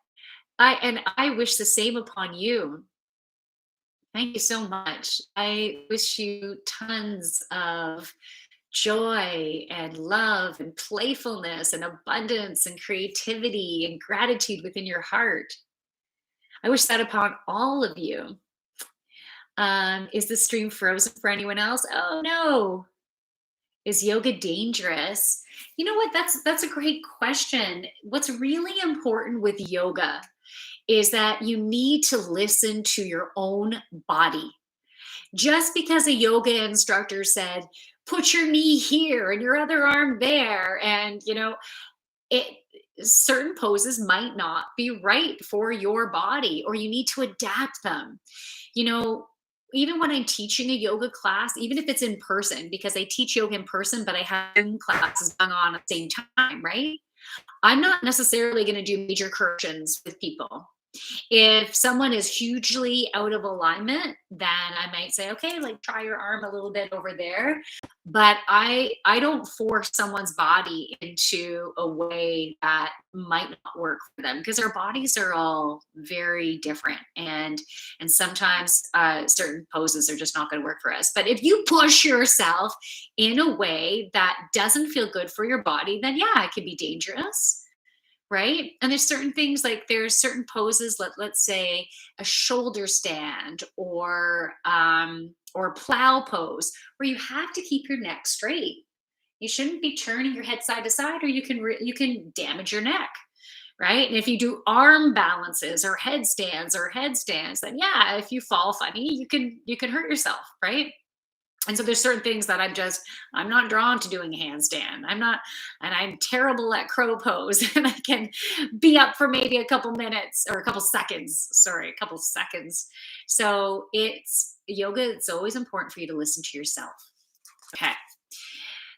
I wish the same upon you. Thank you so much. I wish you tons of joy and love and playfulness and abundance and creativity and gratitude within your heart. I wish that upon all of you. Is the stream frozen for anyone else? Oh no. Is yoga dangerous? You know what? That's a great question. What's really important with yoga is that you need to listen to your own body. Just because a yoga instructor said, put your knee here and your other arm there, and it certain poses might not be right for your body, or you need to adapt them. You know, even when I'm teaching a yoga class, even if it's in person, because I teach yoga in person, but I have Zoom classes going on at the same time, right? I'm not necessarily going to do major corrections with people. If someone is hugely out of alignment, then I might say, okay, like try your arm a little bit over there. But I don't force someone's body into a way that might not work for them, because our bodies are all very different, and sometimes certain poses are just not going to work for us. But if you push yourself in a way that doesn't feel good for your body, then yeah, it can be dangerous, right? And there's certain things, like there's certain poses, let's say a shoulder stand or plow pose, where you have to keep your neck straight. You shouldn't be turning your head side to side, or you can damage your neck, right? And if you do arm balances or headstands, then yeah, if you fall funny, you can hurt yourself, right? And so there's certain things that I'm not drawn to doing a handstand. I'm terrible at crow pose and I can be up for maybe a couple minutes or a couple seconds. Sorry, a couple seconds. So it's yoga. It's always important for you to listen to yourself. Okay.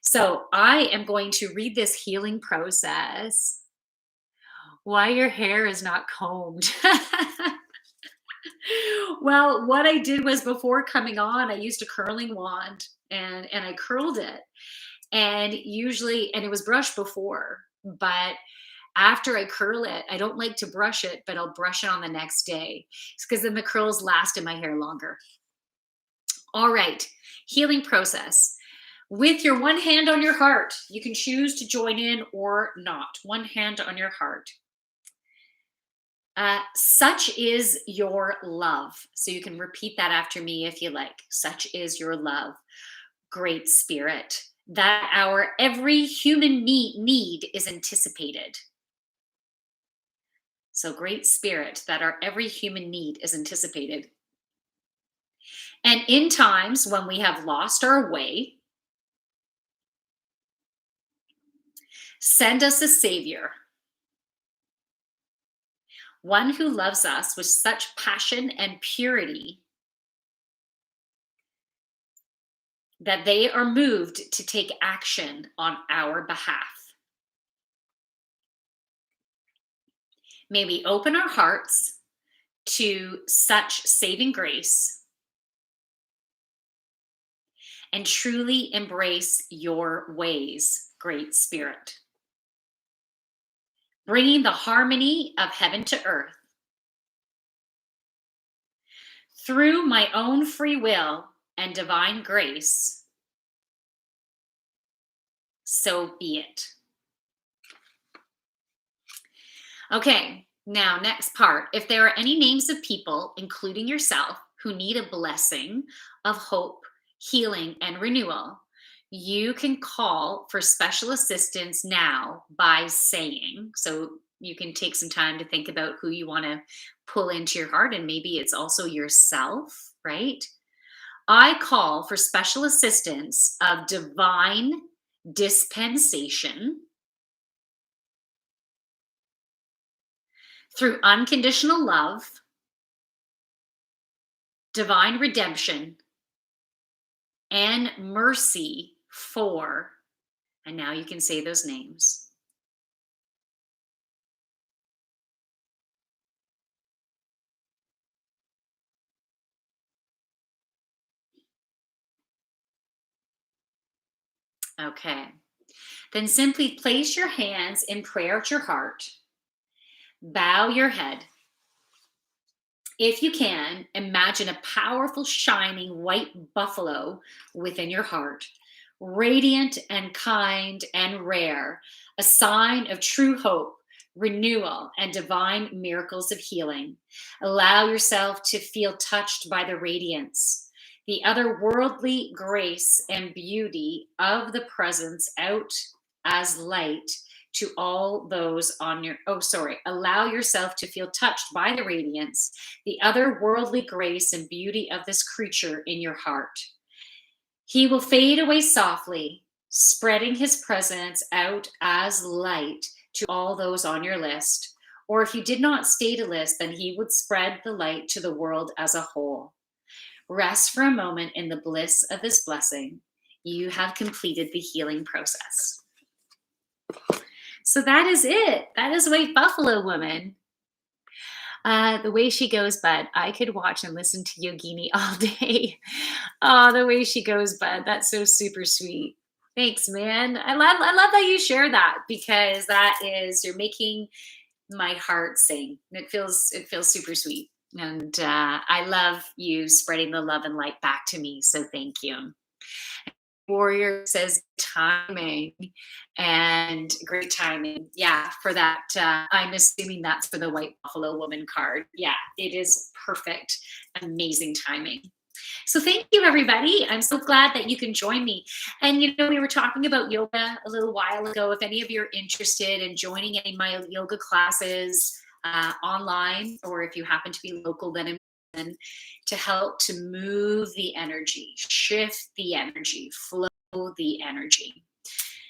So I am going to read this healing process. Why your hair is not combed. Well, what I did was, before coming on, I used a curling wand and I curled it. And usually, and it was brushed before, but after I curl it, I don't like to brush it, but I'll brush it on the next day, because then the curls last in my hair longer. All right, healing process. With your one hand on your heart, you can choose to join in or not. One hand on your heart. Such is your love. So you can repeat that after me if you like. Such is your love, great spirit, that our every human need is anticipated. So, great spirit, that our every human need is anticipated. And in times when we have lost our way, send us a savior, one who loves us with such passion and purity that they are moved to take action on our behalf. May we open our hearts to such saving grace and truly embrace your ways, great spirit, bringing the harmony of heaven to earth. Through my own free will and divine grace, so be it. Okay, now next part. If there are any names of people, including yourself, who need a blessing of hope, healing, and renewal, You can call for special assistance now by saying, so you can take some time to think about who you want to pull into your heart, and maybe it's also yourself, right? I call for special assistance of divine dispensation through unconditional love, divine redemption, and mercy for, and now you can say those names. Okay. Then simply place your hands in prayer at your heart, bow your head. If you can, imagine a powerful, shining white buffalo within your heart, radiant and kind and rare, a sign of true hope, renewal, and divine miracles of healing. Allow yourself to feel touched by the radiance, the otherworldly grace and beauty of the presence out as light to all those on your, oh, sorry, allow yourself to feel touched by the radiance, the otherworldly grace and beauty of this creature in your heart. He will fade away softly, spreading his presence out as light to all those on your list. Or if you did not state a list, then he would spread the light to the world as a whole. Rest for a moment in the bliss of this blessing. You have completed the healing process. So that is it. That is White Buffalo Woman. The way she goes, Bud. I could watch and listen to Yogini all day. Oh, the way she goes, Bud. That's so super sweet. Thanks, man. I love that you share that, because that is, you're making my heart sing. It feels super sweet. And I love you spreading the love and light back to me. So thank you. Warrior says timing, and great timing. Yeah, for that. I'm assuming that's for the White Buffalo Woman card. Yeah, it is perfect. Amazing timing. So thank you, everybody. I'm so glad that you can join me. And we were talking about yoga a little while ago. If any of you are interested in joining any of my yoga classes online, or if you happen to be local, then to help to move the energy, shift the energy, flow the energy.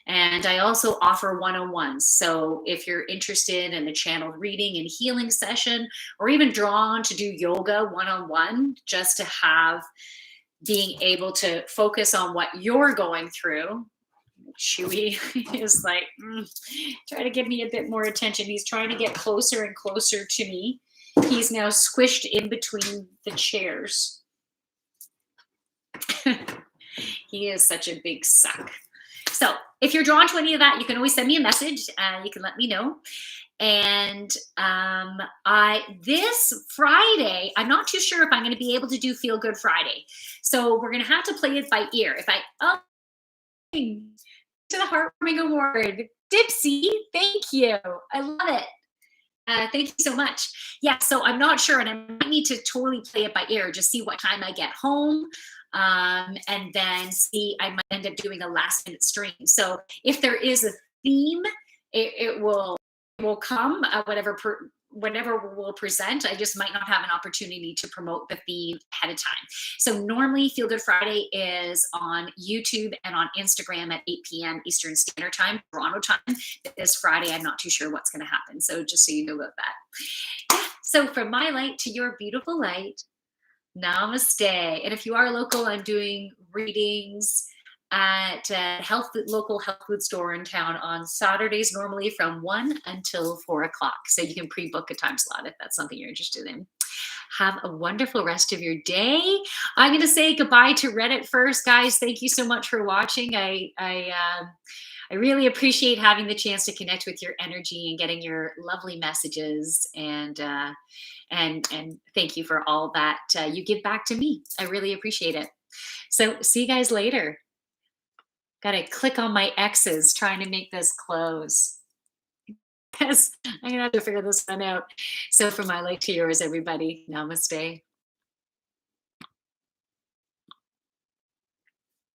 And I also offer one-on-ones. So if you're interested in a channel reading and healing session, or even drawn to do yoga one-on-one, just to have being able to focus on what you're going through. Chewy is like, try to give me a bit more attention. He's trying to get closer and closer to me. He's now squished in between the chairs. He is such a big suck. So if you're drawn to any of that, you can always send me a message. You can let me know. And this Friday, I'm not too sure if I'm going to be able to do Feel Good Friday. So we're going to have to play it by ear. To the Heartwarming Award. Dipsy, thank you. I love it. Thank you so much. Yeah, so I'm not sure, and I might need to totally play it by ear, just see what time I get home, and then see, I might end up doing a last-minute stream. So if there is a theme, it will come, whenever we'll present. I just might not have an opportunity to promote the theme ahead of time. So normally Feel Good Friday is on YouTube and on Instagram at 8 p.m. Eastern Standard Time, Toronto time. This Friday, I'm not too sure what's going to happen. So just so you know about that. Yeah. So from my light to your beautiful light, namaste. And if you are local, I'm doing readings at a local health food store in town on Saturdays, normally from 1 until 4 o'clock. So you can pre-book a time slot if that's something you're interested in. Have a wonderful rest of your day. I'm going to say goodbye to Reddit first, guys. Thank you so much for watching. I really appreciate having the chance to connect with your energy and getting your lovely messages, and thank you for all that you give back to me. I really appreciate it. So see you guys later. Got to click on my X's trying to make this close. Yes, I'm going to have to figure this one out. So from my light to yours, everybody, namaste.